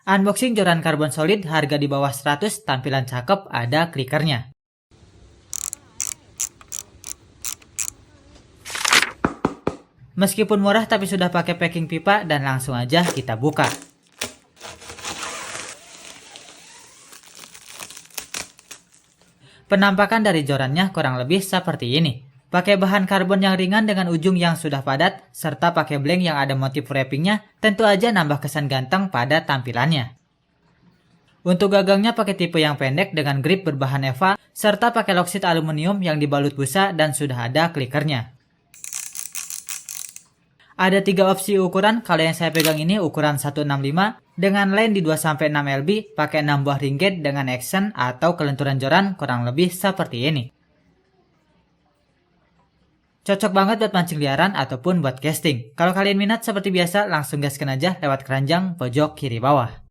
Unboxing joran karbon solid harga di bawah 100, tampilan cakep, ada klikernya. Meskipun murah tapi sudah pakai packing pipa dan langsung aja kita buka. Penampakan dari jorannya kurang lebih seperti ini. Pakai bahan karbon yang ringan dengan ujung yang sudah padat, serta pakai blank yang ada motif wrappingnya, tentu aja nambah kesan ganteng pada tampilannya. Untuk gagangnya pakai tipe yang pendek dengan grip berbahan EVA, serta pakai lock seat aluminium yang dibalut busa dan sudah ada klikernya. Ada 3 opsi ukuran, kalau yang saya pegang ini ukuran 165, dengan line di 2-6 lb, pakai 6 buah ring gauge dengan action atau kelenturan joran kurang lebih seperti ini. Cocok banget buat mancing liaran ataupun buat casting. Kalau kalian minat seperti biasa, langsung gaskan aja lewat keranjang pojok kiri bawah.